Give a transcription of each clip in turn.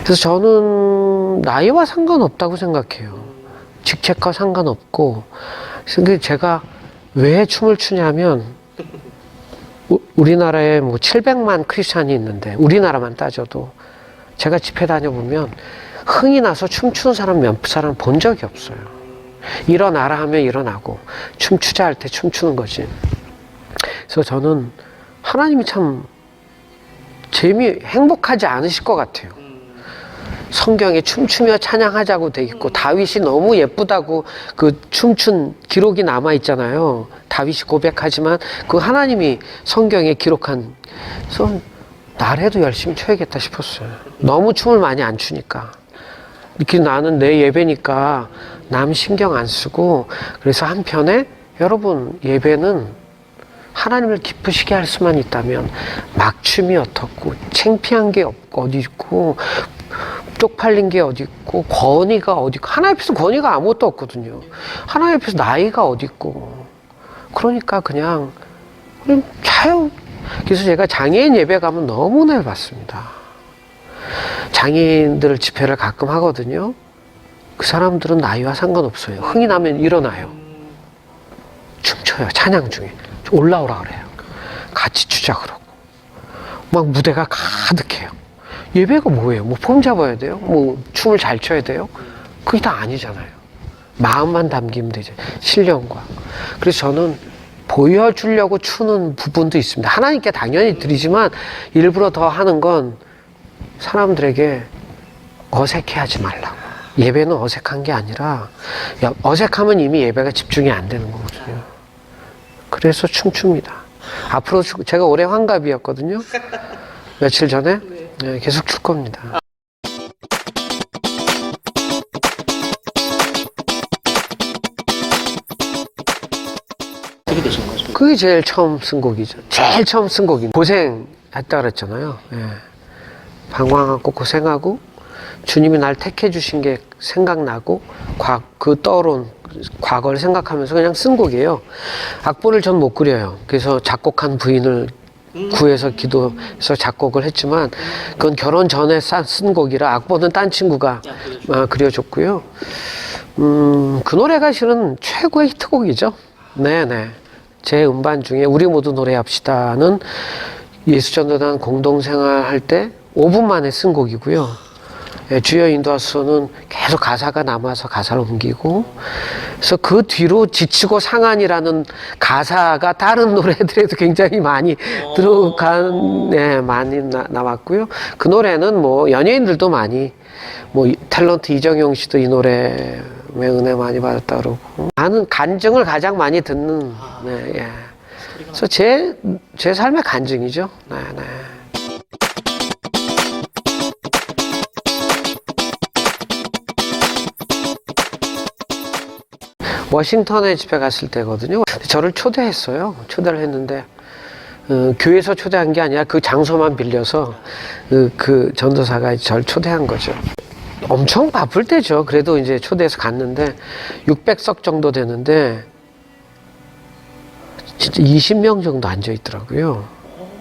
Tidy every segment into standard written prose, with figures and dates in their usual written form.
그래서 저는 나이와 상관없다고 생각해요. 직책과 상관없고. 그래서 제가 왜 춤을 추냐면, 우리나라에 뭐 700만 크리스찬이 있는데, 우리나라만 따져도 제가 집회 다녀보면 흥이 나서 춤추는 사람 몇 사람 본 적이 없어요. 일어나라 하면 일어나고, 춤추자 할 때 춤추는 거지. 그래서 저는 하나님이 참 행복하지 않으실 것 같아요. 성경에 춤추며 찬양하자고 돼 있고, 다윗이 너무 예쁘다고 그 춤춘 기록이 남아 있잖아요. 다윗이 고백하지만 그 하나님이 성경에 기록한. 그래서 나라도 열심히 춰야겠다 싶었어요. 너무 춤을 많이 안 추니까. 이렇게 나는 내 예배니까 남 신경 안 쓰고. 그래서 한편에 여러분, 예배는 하나님을 기쁘시게 할 수만 있다면 막춤이 어떻고, 창피한 게 어디 있고, 쪽팔린 게 어디 있고, 권위가 어디 있고. 하나님 앞에서 권위가 아무것도 없거든요. 하나님 앞에서 나이가 어디 있고. 그러니까 그냥 자유. 그래서 제가 장애인 예배 가면 너무 넓었습니다. 장애인들 집회를 가끔 하거든요. 그 사람들은 나이와 상관없어요. 흥이 나면 일어나요. 춤춰요. 찬양 중에. 올라오라 그래요. 같이 추자 그러고. 막 무대가 가득해요. 예배가 뭐예요? 뭐 폼 잡아야 돼요? 뭐 춤을 잘 춰야 돼요? 그게 다 아니잖아요. 마음만 담기면 되죠. 신령과. 그래서 저는 보여주려고 추는 부분도 있습니다. 하나님께 당연히 드리지만 일부러 더 하는 건 사람들에게 어색해하지 말라고. 예배는 어색한 게 아니라, 어색하면 이미 예배가 집중이 안 되는 거거든요. 그래서 춤춥니다. 앞으로 제가 올해 환갑이었거든요. 며칠 전에. 네, 계속 출 겁니다. 어떻게 되신 거죠? 그게 제일 처음 쓴 곡이죠. 제일 처음 쓴 곡입니다. 고생했다 그랬잖아요. 예. 방황하고 고생하고 주님이 날 택해 주신 게 생각나고 그 떠오른 과거를 생각하면서 그냥 쓴 곡이에요. 악보를 전 못 그려요. 그래서 작곡한 부인을 구해서 기도해서 작곡을 했지만 그건 결혼 전에 쓴 곡이라 악보는 딴 친구가 그려줬고요. 그 노래가 실은 최고의 히트곡이죠. 네네. 제 음반 중에 우리 모두 노래합시다는 예수전도단 공동생활 할 때 5분 만에 쓴 곡이고요. 주여 인도하소서는 계속 가사가 남아서 가사를 옮기고, 그래서 그 뒤로 지치고 상한이라는 가사가 다른 노래들에도 굉장히 많이 들어간, 네, 많이 남았고요. 그 노래는 뭐 연예인들도 많이, 뭐 탤런트 이정용 씨도 이 노래에 은혜 많이 받았다 그러고, 나는 간증을 가장 많이 듣는, 네, 예. 그래서 제 삶의 간증이죠. 네, 네. 워싱턴에 집회 갔을 때거든요. 저를 초대했어요. 초대를 했는데 교회에서 초대한 게 아니라 그 장소만 빌려서 그 전도사가 저를 초대한 거죠. 엄청 바쁠 때죠. 그래도 이제 초대해서 갔는데 600석 정도 되는데 진짜 20명 정도 앉아 있더라고요.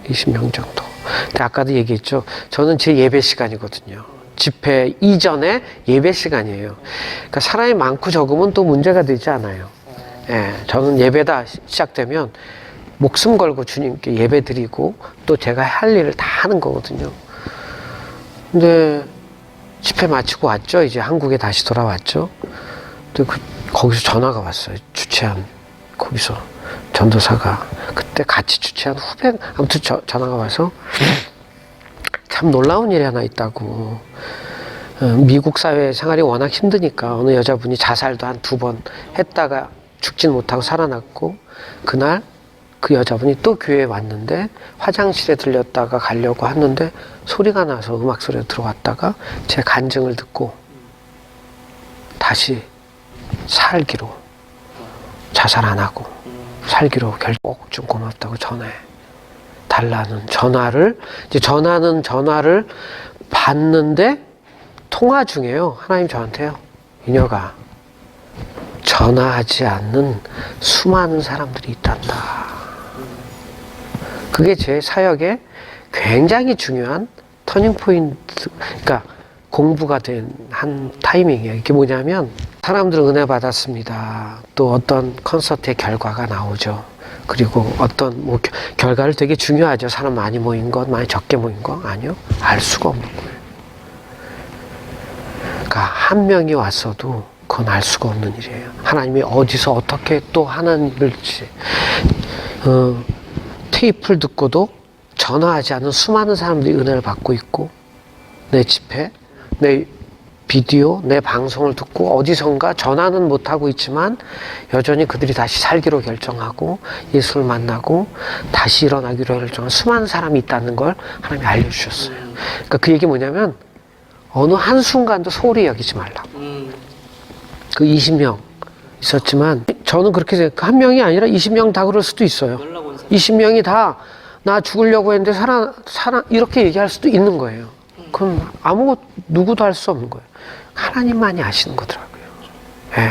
20명 정도. 근데 아까도 얘기했죠. 저는 제 예배 시간이거든요. 집회 이전에 예배 시간이에요. 그러니까 사람이 많고 적으면 또 문제가 되지 않아요. 예, 저는 예배다 시작되면 목숨 걸고 주님께 예배 드리고 또 제가 할 일을 다 하는 거거든요. 근데 집회 마치고 왔죠. 이제 한국에 다시 돌아왔죠. 근데 거기서 전화가 왔어요. 주최한 거기서 전도사가 그때 같이 주최한 후배 아무튼 전화가 와서 참 놀라운 일이 하나 있다고. 미국 사회 생활이 워낙 힘드니까 어느 여자분이 자살도 한 2번 했다가 죽진 못하고 살아났고, 그날 그 여자분이 또 교회에 왔는데 화장실에 들렸다가 가려고 하는데 소리가 나서 음악 소리가 들어왔다가 제 간증을 듣고 다시 살기로, 자살 안 하고 살기로 꼭 좀 고맙다고 전해 달라는 전화를, 이제 전화를 받는데 통화 중에요. 하나님 저한테요. 이녀가 전화하지 않는 수많은 사람들이 있단다. 그게 제 사역에 굉장히 중요한 터닝 포인트. 그러니까 공부가 된 한 타이밍이에요. 이게 뭐냐면 사람들은 은혜 받았습니다. 또 어떤 콘서트의 결과가 나오죠. 그리고 어떤 뭐 결과를 되게 중요하죠. 사람 많이 모인 것, 많이 적게 모인 것 아니요. 알 수가 없는 거예요. 그러니까 한 명이 왔어도 그건 알 수가 없는 일이에요. 하나님이 어디서 어떻게 또 하는 일을지 테이프를 듣고도 전화하지 않은 수많은 사람들이 은혜를 받고 있고 내 집회, 내 비디오, 내 방송을 듣고 어디선가 전화는 못하고 있지만 여전히 그들이 다시 살기로 결정하고 예수를 만나고 다시 일어나기로 결정한 수많은 사람이 있다는 걸 하나님이 알려주셨어요. 그러니까 그 얘기 뭐냐면 어느 한순간도 소홀히 여기지 말라고. 그 20명 있었지만 저는 그렇게 생각해요. 한 명이 아니라 20명 다 그럴 수도 있어요. 20명이 다 나 죽으려고 했는데 이렇게 얘기할 수도 있는 거예요. 그럼 누구도 할 수 없는 거예요. 하나님만이 아시는 거더라고요. 예.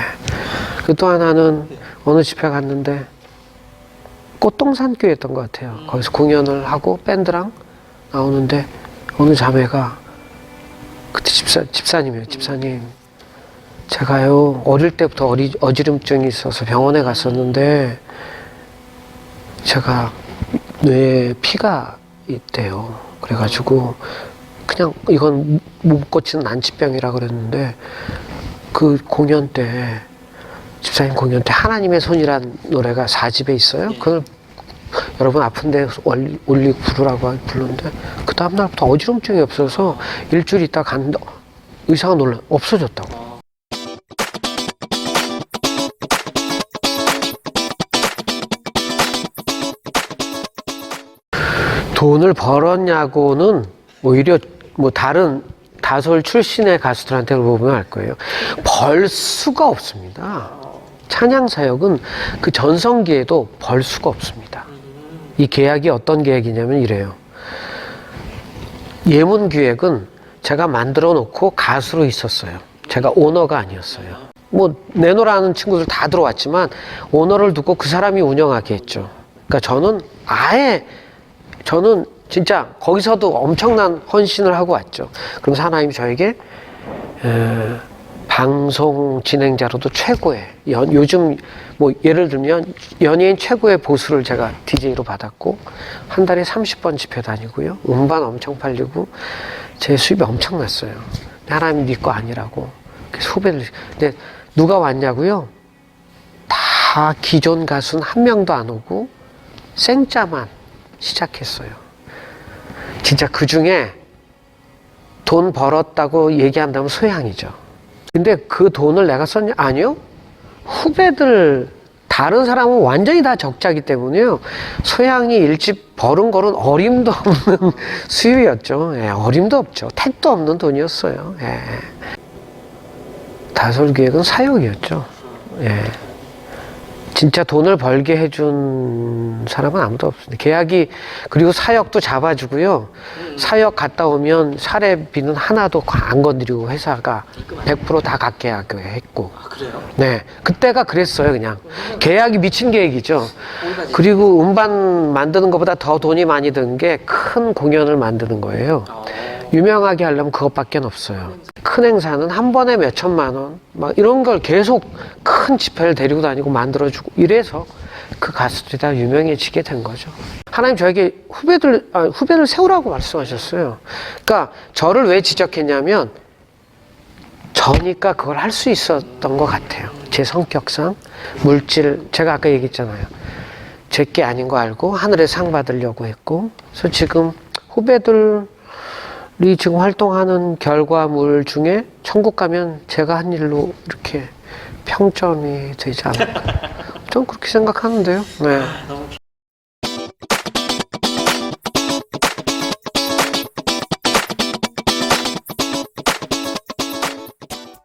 그 또 하나는 어느 집회 갔는데 꽃동산 교회였던 것 같아요. 거기서 공연을 하고 밴드랑 나오는데 어느 자매가 그때 집사님이에요. 집사님, 제가요 어릴 때부터 어지럼증이 있어서 병원에 갔었는데 제가 뇌에 피가 있대요. 그래가지고 그냥 이건 못 고치는 난치병이라 그랬는데 그 공연 때 집사님 공연 때 하나님의 손이란 노래가 4집에 있어요. 그걸 여러분 아픈데 올리고 부르라고 부르는데 그 다음날부터 어지럼증이 없어서 일주일 있다 갔는데 의사가 없어졌다고. 돈을 벌었냐고는 오히려 뭐 다른 다솔 출신의 가수들한테 물어보면 알 거예요. 벌 수가 없습니다. 찬양 사역은 그 전성기에도 벌 수가 없습니다. 이 계약이 어떤 계약이냐면 이래요. 예문 기획은 제가 만들어 놓고 가수로 있었어요. 제가 오너가 아니었어요. 뭐 내노라는 친구들 다 들어왔지만 오너를 두고 그 사람이 운영하게 했죠. 그러니까 저는 진짜 거기서도 엄청난 헌신을 하고 왔죠. 그러면서 하나님이 저에게 방송 진행자로도 최고의 요즘 뭐 예를 들면 연예인 최고의 보수를 제가 DJ로 받았고 한 달에 30번 집회 다니고요. 음반 엄청 팔리고 제 수입이 엄청났어요. 하나님 네 거 아니라고. 그래서 후배들 근데 누가 왔냐고요? 다 기존 가수는 한 명도 안 오고 생짜만 시작했어요. 진짜 그 중에 돈 벌었다고 얘기한다면 소양이죠. 근데 그 돈을 내가 썼냐? 아니요. 후배들, 다른 사람은 완전히 다 적자기 때문에요. 소양이 일집 벌은 거는 어림도 없는 수입이었죠. 예, 어림도 없죠. 택도 없는 돈이었어요. 예. 다솔기획은 사역이었죠. 예. 진짜 돈을 벌게 해준 사람은 아무도 없습니다. 계약이 그리고 사역도 잡아주고요. 사역 갔다 오면 사례비는 하나도 안 건드리고 회사가 100% 다 갖게 했고. 아, 그래요? 네, 그때가 그랬어요. 그냥 계약이 미친 계획이죠. 그리고 음반 만드는 것보다 더 돈이 많이 든 게 큰 공연을 만드는 거예요. 유명하게 하려면 그것밖에 없어요. 큰 행사는 한 번에 몇 천만 원, 막 이런 걸 계속 큰 집회를 데리고 다니고 만들어주고 이래서 그 가수들이 다 유명해지게 된 거죠. 하나님 저에게 후배를 세우라고 말씀하셨어요. 그러니까 저를 왜 지적했냐면 저니까 그걸 할 수 있었던 것 같아요. 제 성격상 물질, 제가 아까 얘기했잖아요. 제 게 아닌 거 알고 하늘에 상 받으려고 했고, 그래서 지금 후배들이 지금 활동하는 결과물 중에 천국 가면 제가 한 일로 이렇게 평점이 되지 않을까. 전 그렇게 생각하는데요. 네.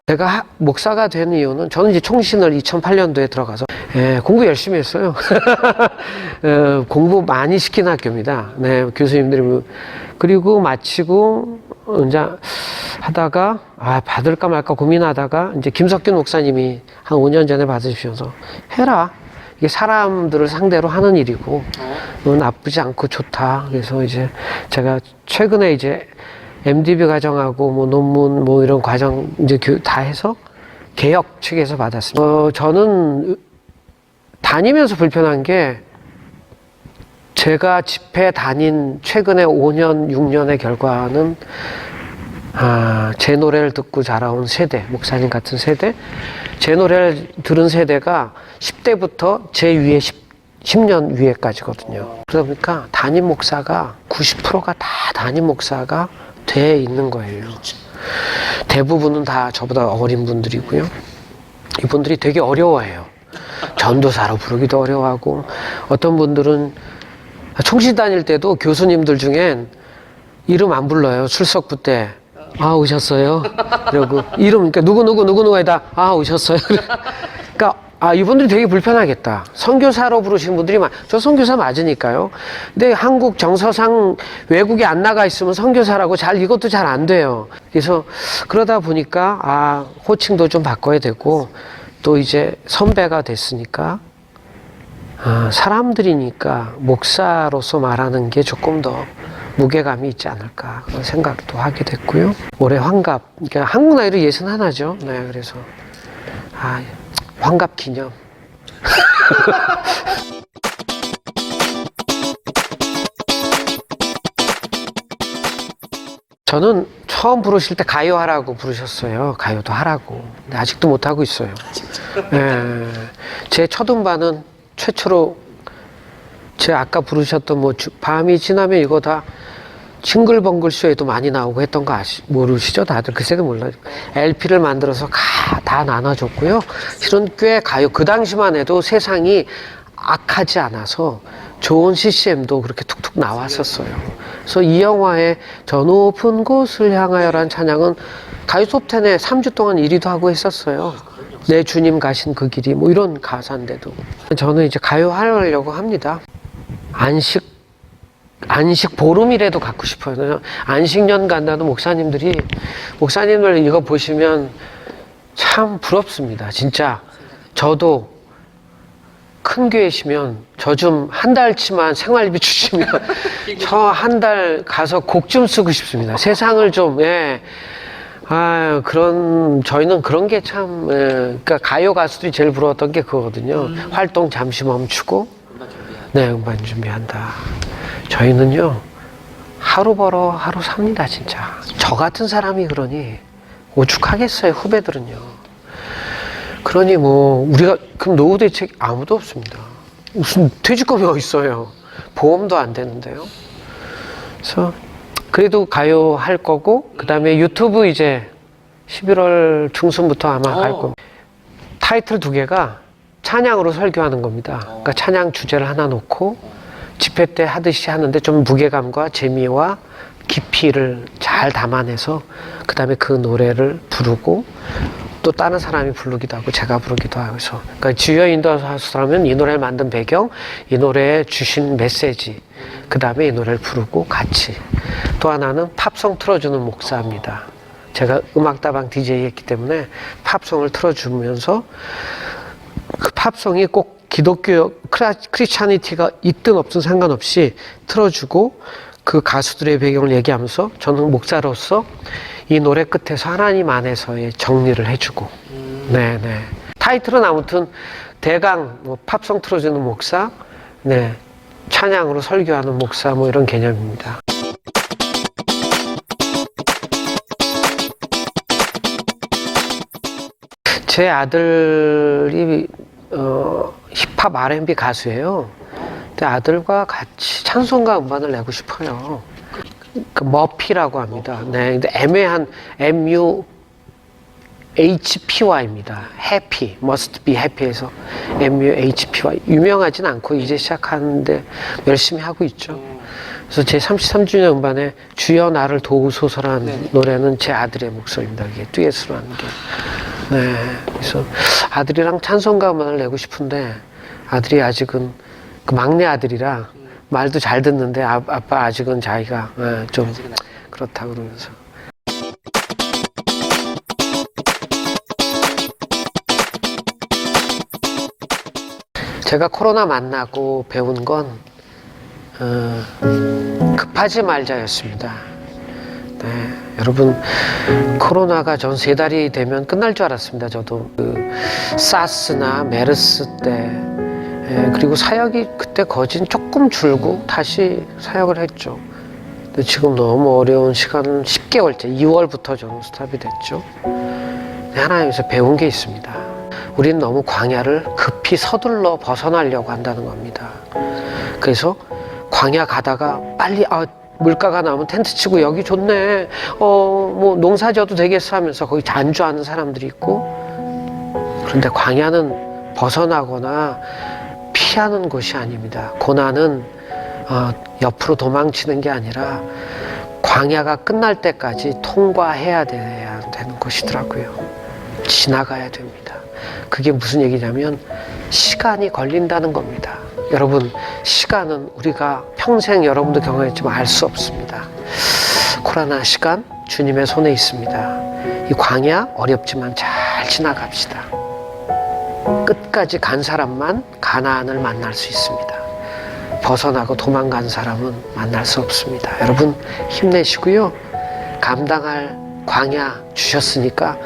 제가 목사가 된 이유는 저는 이제 총신을 2008년도에 들어가서 공부 열심히 했어요. 공부 많이 시킨 학교입니다. 네, 교수님들이. 그리고 마치고 이제 하다가 받을까 말까 고민하다가 이제 김석균 목사님이 한 5년 전에 받으시면서 해라. 이게 사람들을 상대로 하는 일이고 나쁘지 않고 좋다. 그래서 이제 제가 최근에 이제 MDB 과정하고 뭐 논문 뭐 이런 과정 이제 다 해서 개혁 측에서 받았습니다. 저는 다니면서 불편한 게 제가 집회 다닌 최근에 5년, 6년의 결과는 제 노래를 듣고 자라온 세대, 목사님 같은 세대, 제 노래를 들은 세대가 10대부터 제 위에 10년 위에까지거든요. 그러다 보니까 담임 목사가 90%가 다 담임 목사가 돼 있는 거예요. 대부분은 다 저보다 어린 분들이고요. 이분들이 되게 어려워해요. 전도사로 부르기도 어려워하고, 어떤 분들은 총시 다닐 때도 교수님들 중엔 이름 안 불러요. 출석부 때. 오셨어요? 그리고 이름, 그러니까 누구누구에다, 오셨어요? 그러니까, 이분들이 되게 불편하겠다. 선교사로 부르시는 분들이 저 선교사 맞으니까요. 근데 한국 정서상 외국에 안 나가 있으면 선교사라고 이것도 잘 안 돼요. 그래서 그러다 보니까, 호칭도 좀 바꿔야 되고, 또 이제 선배가 됐으니까, 사람들이니까 목사로서 말하는 게 조금 더 무게감이 있지 않을까 그런 생각도 하게 됐고요. 올해 환갑, 그러니까 한국 나이로 61죠. 네, 그래서 환갑 기념. 저는 처음 부르실 때 가요 하라고 부르셨어요. 가요도 하라고. 근데 아직도 못 하고 있어요. 네, 제 첫 음반은 최초로 제 아까 부르셨던 밤이 지나면 이거 다 싱글벙글 쇼에도 많이 나오고 했던 거 모르시죠? 다들 그새도 몰라요. LP를 만들어서 다 나눠줬고요. 실은 꽤 가요. 그 당시만 해도 세상이 악하지 않아서 좋은 CCM도 그렇게 툭툭 나왔었어요. 그래서 이 영화의 저 높은 곳을 향하여라는 찬양은 가요 톱10에 3주 동안 1위도 하고 했었어요. 내 주님 가신 그 길이 뭐 이런 가사인데도. 저는 이제 가요 하려고 합니다. 안식 보름이라도 갖고 싶어요. 안식년 간다는 목사님들 이거 보시면 참 부럽습니다. 진짜 저도 큰 교회시면 저 좀 한 달치만 생활비 주시면 저 한 달 가서 곡 좀 쓰고 싶습니다. 세상을 좀, 저희는 그런 게 참, 그러니까 가요 가수들이 제일 부러웠던 게 그거거든요. 활동 잠시 멈추고, 음반 준비한다. 저희는요, 하루 벌어 하루 삽니다, 진짜. 저 같은 사람이 그러니 오죽하겠어요, 후배들은요. 그러니 우리가, 그럼 노후 대책 아무도 없습니다. 무슨 퇴직금이 어딨어요. 보험도 안 되는데요. 그래서, 그래도 가요 할 거고, 그 다음에 유튜브 이제 11월 중순부터 아마 할 겁니다. 타이틀 2개가 찬양으로 설교하는 겁니다. 그러니까 찬양 주제를 하나 놓고 집회 때 하듯이 하는데 좀 무게감과 재미와 깊이를 잘 담아내서 그 다음에 그 노래를 부르고 또 다른 사람이 부르기도 하고 제가 부르기도 하고 해서 그러니까 주요 인도하수라면 이 노래를 만든 배경, 이 노래에 주신 메시지, 그 다음에 이 노래를 부르고 같이. 또 하나는 팝송 틀어주는 목사입니다. 제가 음악다방 DJ 했기 때문에 팝송을 틀어주면서 그 팝송이 꼭 기독교 크리스찬이티가 있든 없든 상관없이 틀어주고 그 가수들의 배경을 얘기하면서 저는 목사로서 이 노래 끝에서 하나님 안에서의 정리를 해주고 네네 타이틀은 아무튼 대강 팝송 틀어주는 목사, 찬양으로 설교하는 목사 이런 개념입니다. 제 아들이 힙합 R&B 가수예요. 근데 아들과 같이 찬송가 음반을 내고 싶어요. 그 머피라고 합니다. 근데 애매한 MUHPY입니다. Happy, must be happy에서 MUHPY. 유명하진 않고 이제 시작하는데 열심히 하고 있죠. 그래서 제 33주년 음반에 주여 나를 도우소서라는 노래는 제 아들의 목소리입니다. 이게 듀엣으로 하는 게. 그래서 아들이랑 찬송가 음반을 내고 싶은데 아들이 아직은 그 막내 아들이라 말도 잘 듣는데 아빠 아직은 자기가 좀 그렇다고 그러면서. 제가 코로나 만나고 배운 건 급하지 말자였습니다. 네, 여러분 코로나가 전 3달이 되면 끝날 줄 알았습니다. 저도 사스나 메르스 때 그리고 사역이 그때 거진 조금 줄고 다시 사역을 했죠. 근데 지금 너무 어려운 시간은 10개월째 2월부터 저는 스탑이 됐죠. 하나님께서 배운 게 있습니다. 우리는 너무 광야를 급히 서둘러 벗어나려고 한다는 겁니다. 그래서 광야 가다가 빨리 물가가 나오면 텐트 치고 여기 좋네. 뭐 농사 져도 되겠어 하면서 거기 잔주하는 사람들이 있고, 그런데 광야는 벗어나거나 피하는 곳이 아닙니다. 고난은 옆으로 도망치는 게 아니라 광야가 끝날 때까지 통과해야 돼야 되는 곳이더라고요. 지나가야 됩니다. 그게 무슨 얘기냐면 시간이 걸린다는 겁니다. 여러분, 시간은 우리가 평생 여러분도 경험했지만 알 수 없습니다. 코로나 시간 주님의 손에 있습니다. 이 광야 어렵지만 잘 지나갑시다. 끝까지 간 사람만 가나안을 만날 수 있습니다. 벗어나고 도망간 사람은 만날 수 없습니다. 여러분 힘내시고요. 감당할 광야 주셨으니까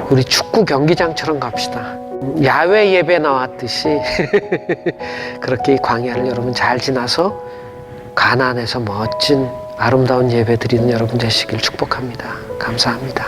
우리 축구 경기장처럼 갑시다. 야외 예배 나왔듯이 그렇게 이 광야를 여러분 잘 지나서 가나안에서 멋진 아름다운 예배 드리는 여러분 되시길 축복합니다. 감사합니다.